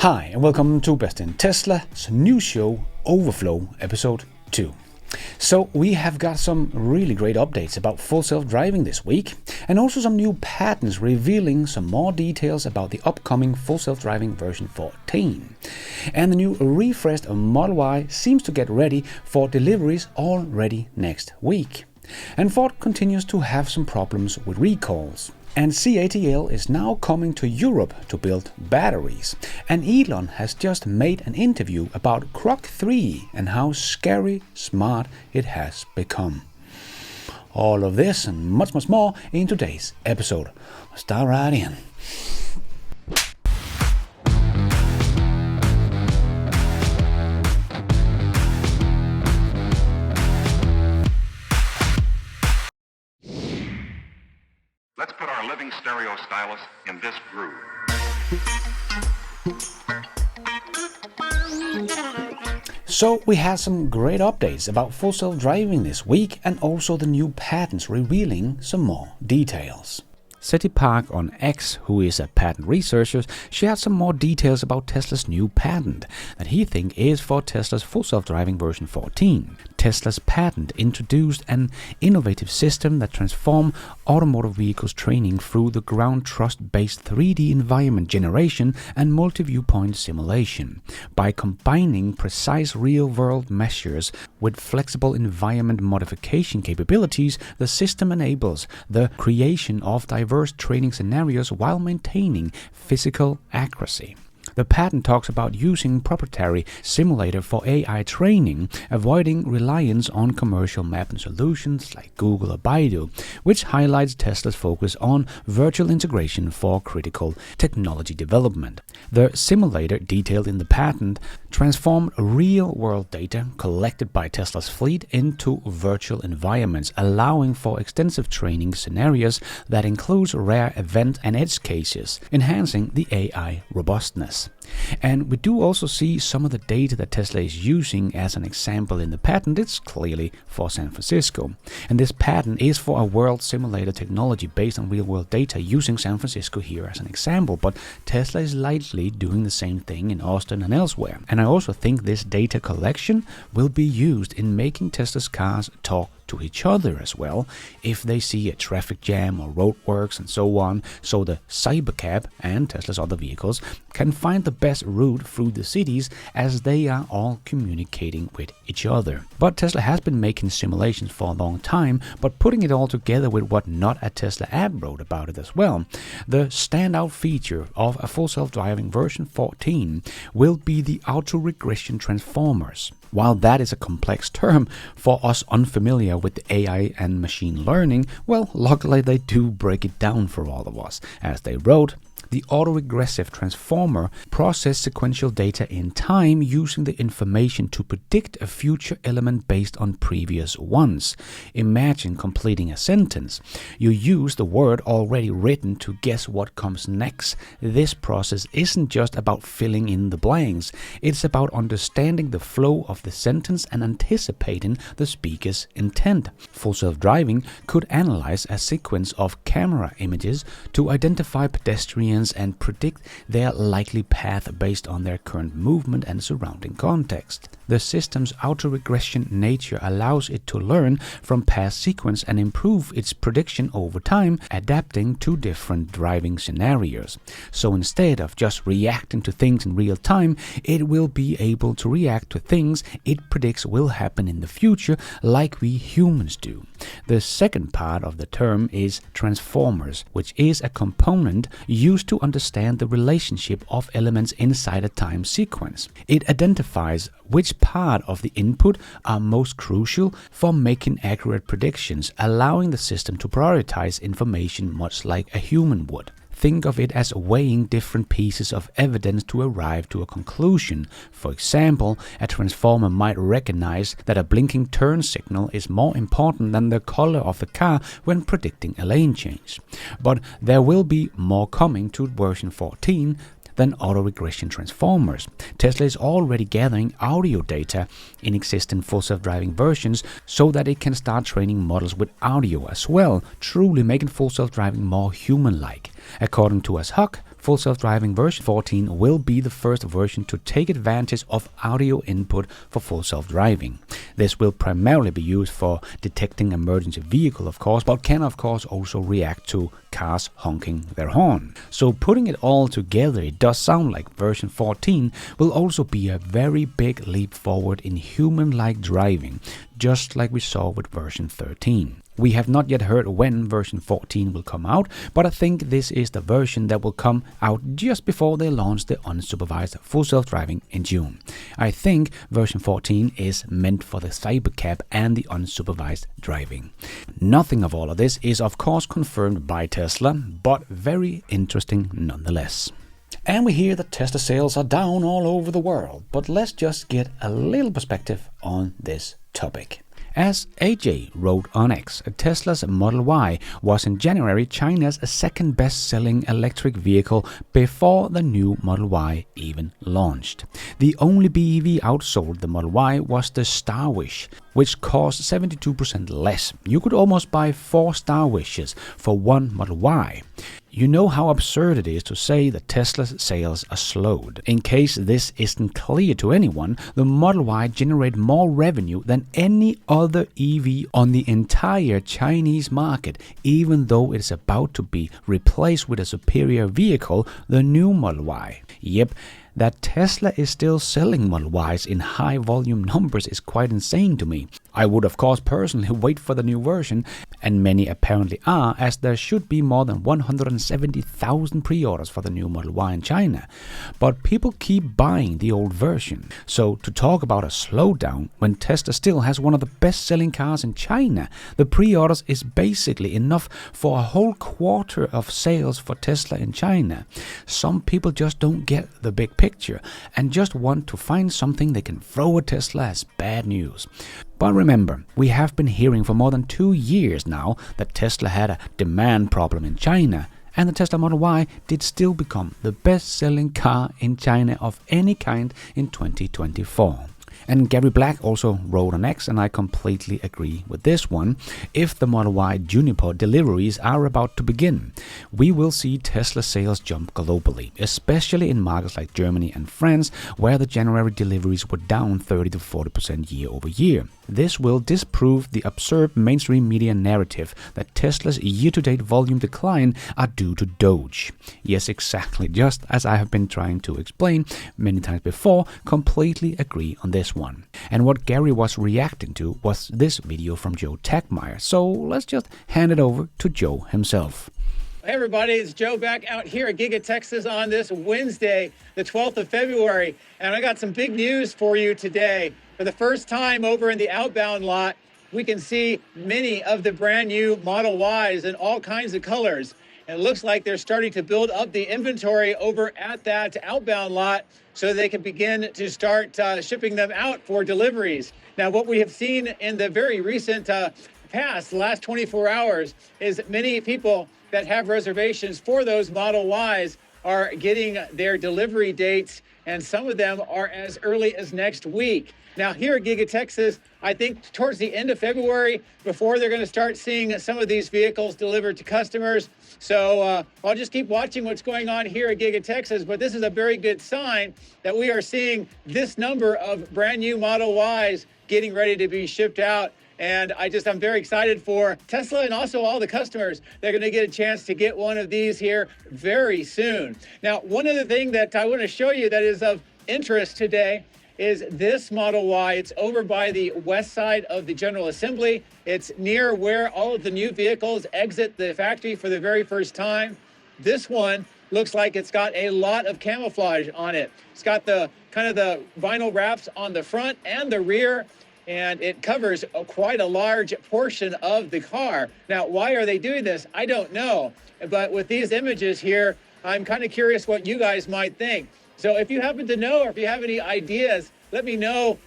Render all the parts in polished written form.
Hi and welcome to Best in Tesla's new show, Overflow, episode 2. So we have got some really great updates about full self-driving this week, and also some new patents revealing some more details about the upcoming full self-driving version 14. And the new refreshed Model Y seems to get ready for deliveries already next week. And Ford continues to have some problems with recalls. And CATL is now coming to Europe to build batteries. And Elon has just made an interview about Grok 3 and how scary smart it has become. All of this and much more in today's episode. Let's dive right in. Let's put our living stereo stylus in this groove. So we had some great updates about full self-driving this week, and also the new patents revealing some more details. City Park on X, who is a patent researcher, shared some more details about Tesla's new patent that he thinks is for Tesla's full self-driving version 14. Tesla's patent introduced an innovative system that transforms automotive vehicles training through the ground truth-based 3D environment generation and multi-viewpoint simulation. By combining precise real-world measures with flexible environment modification capabilities, the system enables the creation of diverse training scenarios while maintaining physical accuracy. The patent talks about using proprietary simulator for AI training, avoiding reliance on commercial mapping solutions like Google or Baidu, which highlights Tesla's focus on virtual integration for critical technology development. The simulator, detailed in the patent, transformed real-world data collected by Tesla's fleet into virtual environments, allowing for extensive training scenarios that includes rare event and edge cases, enhancing the AI robustness. And we do also see some of the data that Tesla is using as an example in the patent. It's clearly for San Francisco. And this patent is for a world simulator technology based on real-world data, using San Francisco here as an example. But Tesla is likely doing the same thing in Austin and elsewhere. And I also think this data collection will be used in making Tesla's cars talk to each other as well, if they see a traffic jam or roadworks and so on, so the Cybercab and Tesla's other vehicles can find the best route through the cities as they are all communicating with each other. But Tesla has been making simulations for a long time, but putting it all together with what Not a Tesla app wrote about it as well. The standout feature of a full self-driving version 14 will be the auto-regression transformers. While that is a complex term for us unfamiliar with the AI and machine learning, well, luckily they do break it down for all of us. As they wrote, the autoregressive transformer processes sequential data in time using the information to predict a future element based on previous ones. Imagine completing a sentence. You use the word already written to guess what comes next. This process isn't just about filling in the blanks. It's about understanding the flow of the sentence and anticipating the speaker's intent. Full self-driving could analyze a sequence of camera images to identify pedestrians and predict their likely path based on their current movement and surrounding context. The system's autoregression nature allows it to learn from past sequence and improve its prediction over time, adapting to different driving scenarios. So instead of just reacting to things in real time, it will be able to react to things it predicts will happen in the future, like we humans do. The second part of the term is transformers, which is a component used to understand the relationship of elements inside a time sequence. It identifies which part of the input are most crucial for making accurate predictions, allowing the system to prioritize information much like a human would. Think of it as weighing different pieces of evidence to arrive to a conclusion. For example, a transformer might recognize that a blinking turn signal is more important than the color of the car when predicting a lane change. But there will be more coming to version 14 than auto-regression transformers. Tesla is already gathering audio data in existing full self-driving versions so that it can start training models with audio as well, truly making full self-driving more human-like. According to Ashok Full Self-Driving version 14 will be the first version to take advantage of audio input for Full Self-Driving. This will primarily be used for detecting emergency vehicle, of course, but can of course also react to cars honking their horn. So putting it all together, it does sound like version 14 will also be a very big leap forward in human-like driving, just like we saw with version 13. We have not yet heard when version 14 will come out, but I think this is the version that will come out just before they launch the unsupervised Full Self-Driving in June. I think version 14 is meant for the cybercab and the unsupervised driving. Nothing of all of this is of course confirmed by Tesla, but very interesting nonetheless. And we hear that Tesla sales are down all over the world, but let's just get a little perspective on this topic. As AJ wrote on X, Tesla's Model Y was in January China's second best-selling electric vehicle before the new Model Y even launched. The only BEV outsold the Model Y was the Star Wish, which cost 72% less. You could almost buy 4 Star Wishes for one Model Y. You know how absurd it is to say that Tesla's sales are slowed. In case this isn't clear to anyone, the Model Y generated more revenue than any other EV on the entire Chinese market, even though it is about to be replaced with a superior vehicle, the new Model Y. Yep, that Tesla is still selling Model Ys in high volume numbers is quite insane to me. I would of course personally wait for the new version, and many apparently are, as there should be more than 170,000 pre-orders for the new Model Y in China. But people keep buying the old version. So to talk about a slowdown when Tesla still has one of the best-selling cars in China, the pre-orders is basically enough for a whole quarter of sales for Tesla in China. Some people just don't get the big picture and just want to find something they can throw at Tesla as bad news. But remember, we have been hearing for more than 2 years now that Tesla had a demand problem in China, and the Tesla Model Y did still become the best-selling car in China of any kind in 2024. And Gary Black also wrote on X, and I completely agree with this one. If the Model Y Juniper deliveries are about to begin, we will see Tesla sales jump globally, especially in markets like Germany and France, where the January deliveries were down 30 to 40% year over year. This will disprove the absurd mainstream media narrative that Tesla's year-to-date volume decline are due to Doge. Yes, exactly, just as I have been trying to explain many times before, completely agree on this one. And what Gary was reacting to was this video from Joe Techmeyer, so let's just hand it over to Joe himself. Hey everybody, it's Joe back out here at Giga Texas on this Wednesday, the 12th of February, and I got some big news for you today. For the first time over in the outbound lot, we can see many of the brand new Model Ys in all kinds of colors. And it looks like they're starting to build up the inventory over at that outbound lot so they can begin to start shipping them out for deliveries. Now, what we have seen in the very recent past, the last 24 hours, is many people that have reservations for those Model Ys are getting their delivery dates, and some of them are as early as next week. Now, here at Giga Texas, I think towards the end of February, before they're going to start seeing some of these vehicles delivered to customers. So I'll just keep watching what's going on here at Giga Texas, but this is a very good sign that we are seeing this number of brand new Model Ys getting ready to be shipped out. And I'm very excited for Tesla and also all the customers. They're going to get a chance to get one of these here very soon. Now, one other thing that I want to show you that is of interest today is this Model Y. It's over by the west side of the General Assembly. It's near where all of the new vehicles exit the factory for the very first time. This one looks like it's got a lot of camouflage on it. It's got the kind of the vinyl wraps on the front and the rear, and it covers quite a large portion of the car. Now, why are they doing this? I don't know. But with these images here, I'm kind of curious what you guys might think. So if you happen to know, or if you have any ideas, let me know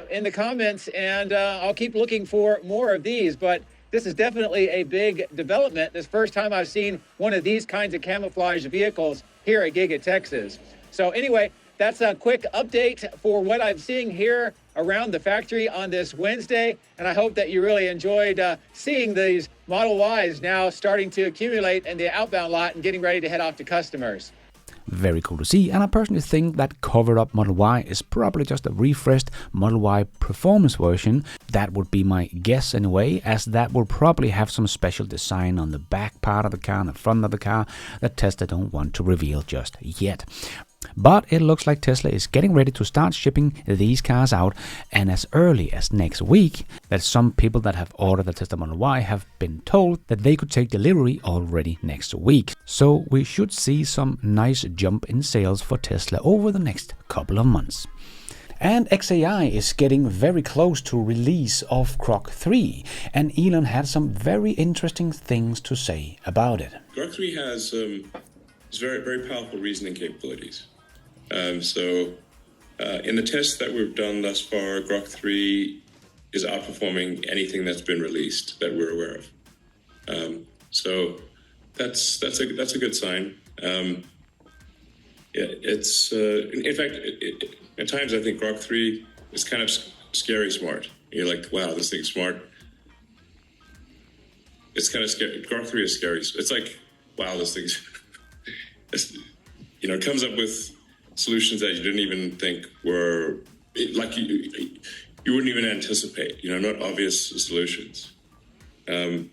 in the comments, and I'll keep looking for more of these. But this is definitely a big development. This first time I've seen one of these kinds of camouflage vehicles here at Giga Texas. So anyway, that's a quick update for what I'm seeing here around the factory on this Wednesday. And I hope that you really enjoyed seeing these Model Ys now starting to accumulate in the outbound lot and getting ready to head off to customers. Very cool to see, and I personally think that covered up Model Y is probably just a refreshed Model Y performance version. That would be my guess anyway, as that will probably have some special design on the back part of the car and the front of the car that Tesla don't want to reveal just yet. But it looks like Tesla is getting ready to start shipping these cars out, and as early as next week, that some people that have ordered the Tesla Model Y have been told that they could take delivery already next week. So we should see some nice jump in sales for Tesla over the next couple of months. And XAI is getting very close to release of Grok 3, and Elon had some very interesting things to say about it. Grok 3 has very, very powerful reasoning capabilities. In the tests that we've done thus far, Grok 3 is outperforming anything that's been released that we're aware of. So that's a good sign. It's in fact, at times I think Grok 3 is kind of scary smart. You're like, wow, this thing's smart. It's kind of scary. Grok 3 is scary. It's like, wow, this thing's, it comes up with solutions that you didn't even think were, like you wouldn't even anticipate, not obvious solutions. So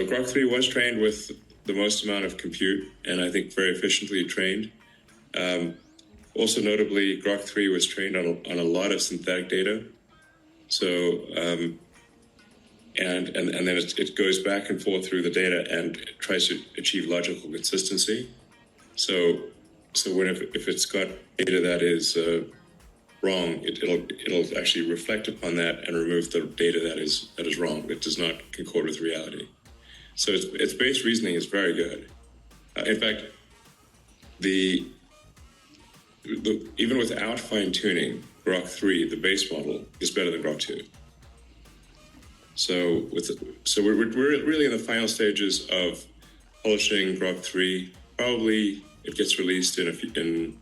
Grok 3 was trained with the most amount of compute, and I think very efficiently trained. Also notably, Grok 3 was trained on a lot of synthetic data. So, and then it goes back and forth through the data and tries to achieve logical consistency. So if it's got data that is wrong, it'll actually reflect upon that and remove the data that is wrong, that does not concord with reality. So its base reasoning is very good. In fact, even without fine tuning, Grok 3, the base model, is better than Grok 2. So we're really in the final stages of polishing Grok 3. Probably it gets released in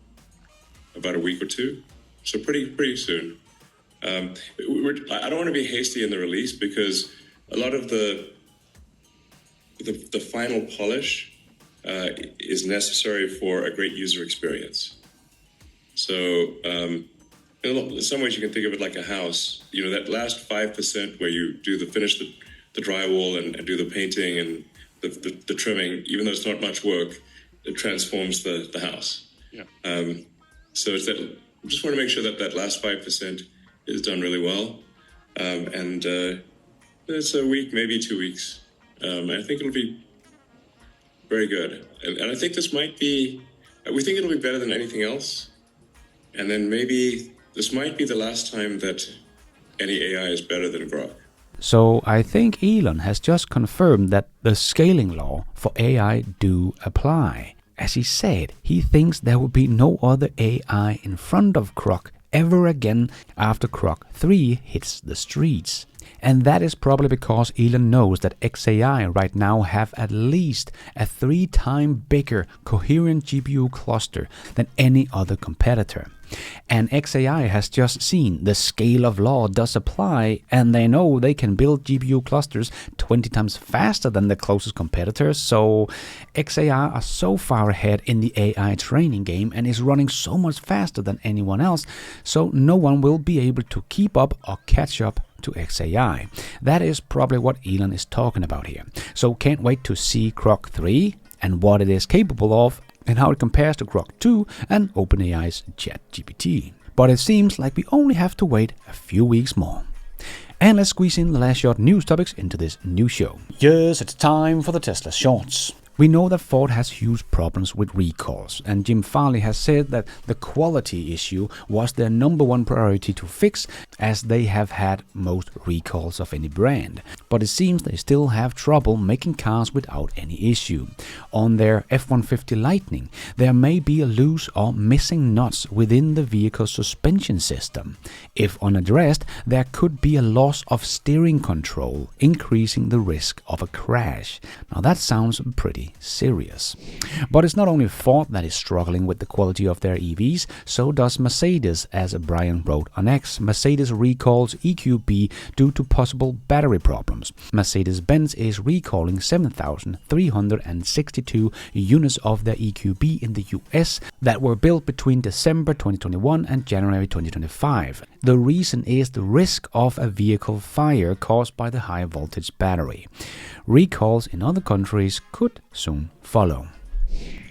about a week or two. So pretty soon. I don't want to be hasty in the release because a lot of the final polish is necessary for a great user experience. So in some ways you can think of it like a house. That last 5% where you finish the drywall and do the painting and the trimming, even though it's not much work, it transforms the house. Yeah. So it's that. I just want to make sure that last 5% is done really well, and it's a week, maybe 2 weeks. I think it'll be very good, and I think this might be. We think it'll be better than anything else, and then maybe this might be the last time that any AI is better than Grok. So I think Elon has just confirmed that the scaling law for AI do apply. As he said, he thinks there will be no other AI in front of Grok ever again after Grok 3 hits the streets. And that is probably because Elon knows that XAI right now have at least a 3 times bigger coherent GPU cluster than any other competitor. And XAI has just seen the scale of law does apply, and they know they can build GPU clusters 20 times faster than the closest competitors. So XAI are so far ahead in the AI training game and is running so much faster than anyone else, so no one will be able to keep up or catch up to XAI. That is probably what Elon is talking about here. So can't wait to see Grok 3 and what it is capable of, and how it compares to Grok 2 and OpenAI's ChatGPT. But it seems like we only have to wait a few weeks more. And let's squeeze in the last short news topics into this new show. Yes, it's time for the Tesla Shorts. We know that Ford has huge problems with recalls, and Jim Farley has said that the quality issue was their #1 priority to fix, as they have had most recalls of any brand. But it seems they still have trouble making cars without any issue. On their F-150 Lightning, there may be a loose or missing nuts within the vehicle's suspension system. If unaddressed, there could be a loss of steering control, increasing the risk of a crash. Now that sounds pretty really serious. But it's not only Ford that is struggling with the quality of their EVs, so does Mercedes, as Brian wrote on X. Mercedes recalls EQB due to possible battery problems. Mercedes-Benz is recalling 7,362 units of their EQB in the US that were built between December 2021 and January 2025. The reason is the risk of a vehicle fire caused by the high voltage battery. Recalls in other countries could soon follow.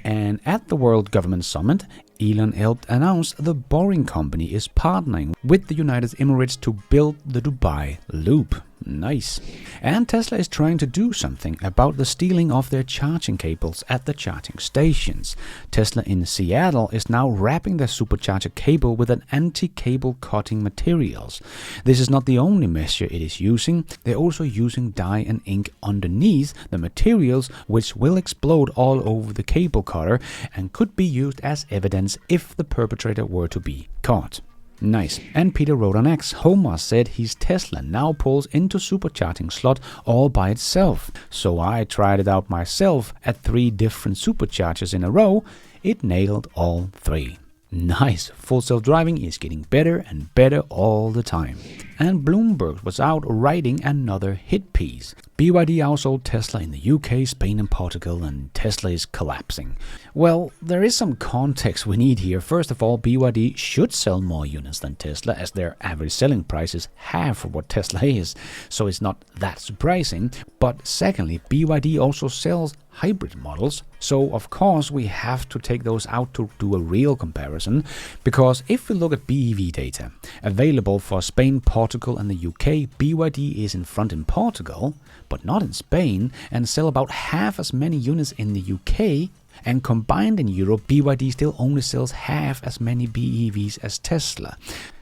And at the World Government Summit, Elon helped announce the Boring Company is partnering with the United Emirates to build the Dubai Loop. Nice. And Tesla is trying to do something about the stealing of their charging cables at the charging stations. Tesla in Seattle is now wrapping their supercharger cable with an anti-cable cutting materials. This is not the only measure it is using. They're also using dye and ink underneath the materials, which will explode all over the cable cutter and could be used as evidence if the perpetrator were to be caught. Nice. And Peter wrote on X, Homer said his Tesla now pulls into supercharging slot all by itself. So I tried it out myself at 3 different superchargers in a row. It nailed all 3. Nice. Full self-driving is getting better and better all the time. And Bloomberg was out writing another hit piece. BYD outsold Tesla in the UK, Spain and Portugal, and Tesla is collapsing. Well, there is some context we need here. First of all, BYD should sell more units than Tesla, as their average selling price is half of what Tesla is, so it's not that surprising. But secondly, BYD also sells hybrid models, so of course we have to take those out to do a real comparison, because if we look at BEV data available for Spain, Portugal and the UK, BYD is in front in Portugal, but not in Spain, and sell about half as many units in the UK, and combined in Europe, BYD still only sells half as many BEVs as Tesla.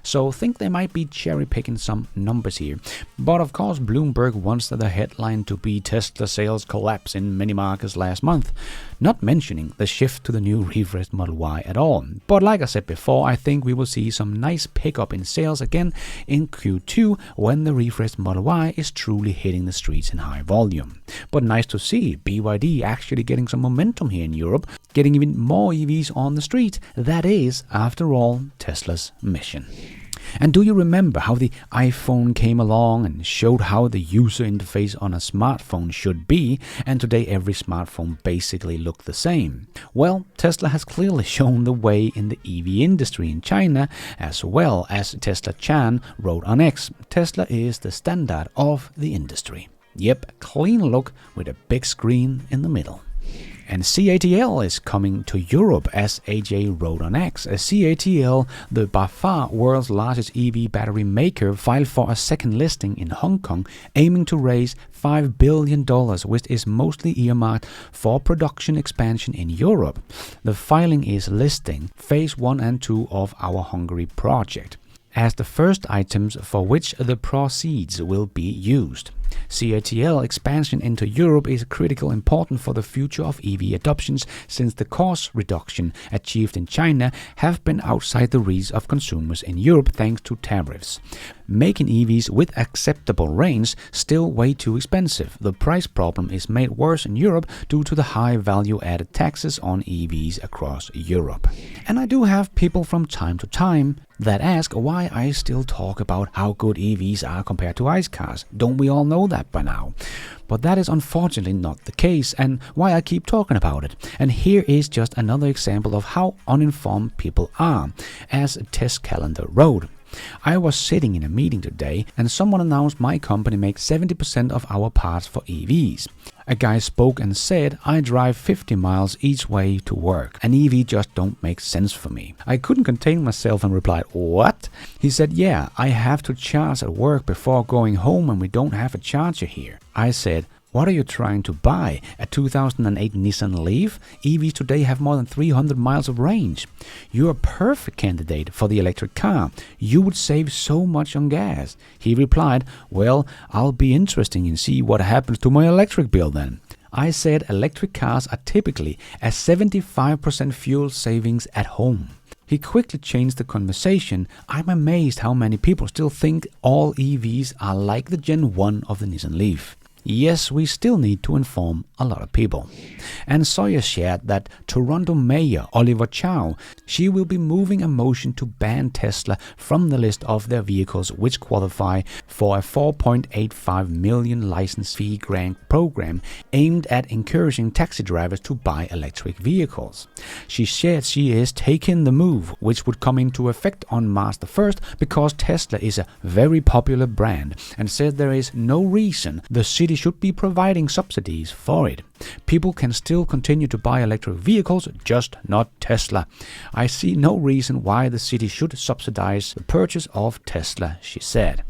So think they might be cherry-picking some numbers here. But of course, Bloomberg wants the headline to be Tesla sales collapse in many markets last month, not mentioning the shift to the new refreshed Model Y at all. But like I said before, I think we will see some nice pickup in sales again in Q2 when the refreshed Model Y is truly hitting the streets in high volume. But nice to see BYD actually getting some momentum here in Europe, getting even more EVs on the street. That is, after all, Tesla's mission. And do you remember how the iPhone came along and showed how the user interface on a smartphone should be, and today every smartphone basically looked the same? Well, Tesla has clearly shown the way in the EV industry in China, as well as Tesla Chan wrote on X. Tesla is the standard of the industry. Yep, a clean look with a big screen in the middle. And CATL is coming to Europe, as AJ wrote on X. CATL, the by far world's largest EV battery maker, filed for a second listing in Hong Kong, aiming to raise $5 billion, which is mostly earmarked for production expansion in Europe. The filing is listing Phase 1 and 2 of our Hungary project as the first items for which the proceeds will be used. CATL expansion into Europe is critically important for the future of EV adoptions, since the cost reduction achieved in China have been outside the reach of consumers in Europe thanks to tariffs, making EVs with acceptable range still way too expensive. The price problem is made worse in Europe due to the high value-added taxes on EVs across Europe. And I do have people from time to time that ask why I still talk about how good EVs are compared to ICE cars. Don't we all know that by now? But that is unfortunately not the case, and why I keep talking about it. And here is just another example of how uninformed people are, as Test Calendar wrote. I was sitting in a meeting today and someone announced my company makes 70% of our parts for EVs. A guy spoke and said I drive 50 miles each way to work. An EV just don't make sense for me. I couldn't contain myself and replied, "What?" He said, "Yeah, I have to charge at work before going home and we don't have a charger here." I said, "What are you trying to buy? A 2008 Nissan Leaf? EVs today have more than 300 miles of range. You're a perfect candidate for the electric car. You would save so much on gas." He replied, "Well, I'll be interested in see what happens to my electric bill then." I said electric cars are typically a 75% fuel savings at home. He quickly changed the conversation. I'm amazed how many people still think all EVs are like the Gen 1 of the Nissan Leaf. Yes, we still need to inform a lot of people. And Sawyer shared that Toronto Mayor Oliver Chow, she will be moving a motion to ban Tesla from the list of their vehicles which qualify for a $4.85 million license fee grant program aimed at encouraging taxi drivers to buy electric vehicles. She shared she is taking the move, which would come into effect on March the 1st because Tesla is a very popular brand, and said there is no reason the city should be providing subsidies for it. People can still continue to buy electric vehicles, just not Tesla. I see no reason why the city should subsidize the purchase of Tesla, she said.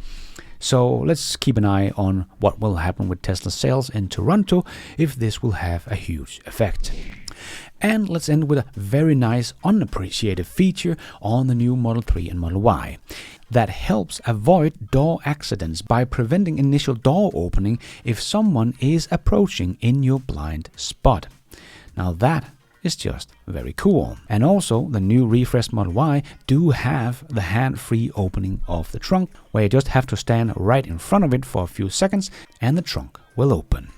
So let's keep an eye on what will happen with Tesla sales in Toronto, if this will have a huge effect. And let's end with a very nice unappreciated feature on the new Model 3 and Model Y that helps avoid door accidents by preventing initial door opening if someone is approaching in your blind spot. Now that is just very cool. And also the new refreshed Model Y do have the hand-free opening of the trunk, where you just have to stand right in front of it for a few seconds and the trunk will open.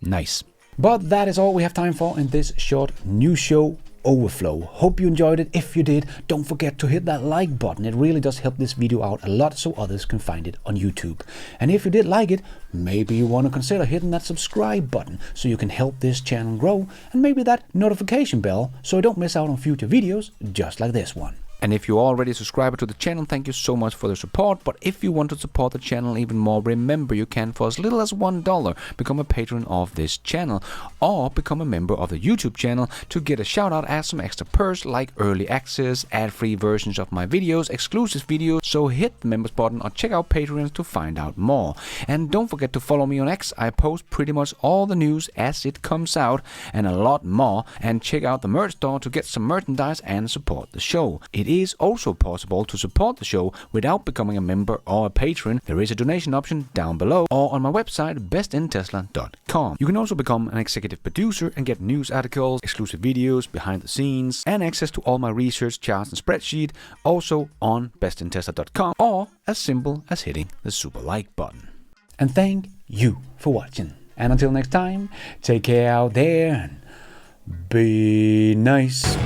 Nice. But that is all we have time for in this short news show overflow. Hope you enjoyed it. If you did, don't forget to hit that like button. It really does help this video out a lot so others can find it on YouTube. And if you did like it, maybe you want to consider hitting that subscribe button so you can help this channel grow, and maybe that notification bell so you don't miss out on future videos just like this one. And if you're already a subscriber to the channel, thank you so much for the support. But if you want to support the channel even more, remember you can, for as little as $1, become a patron of this channel, or become a member of the YouTube channel to get a shout out as some extra perks like early access, ad-free versions of my videos, exclusive videos. So hit the members button or check out Patreon to find out more. And don't forget to follow me on X. I post pretty much all the news as it comes out and a lot more. And check out the merch store to get some merchandise and support the show. It is also possible to support the show without becoming a member or a patron. There is a donation option down below or on my website bestintesla.com. You can also become an executive producer and get news articles, exclusive videos, behind the scenes, and access to all my research charts and spreadsheet, also on bestintesla.com, or as simple as hitting the super like button. And thank you for watching. And until next time, take care out there and be nice.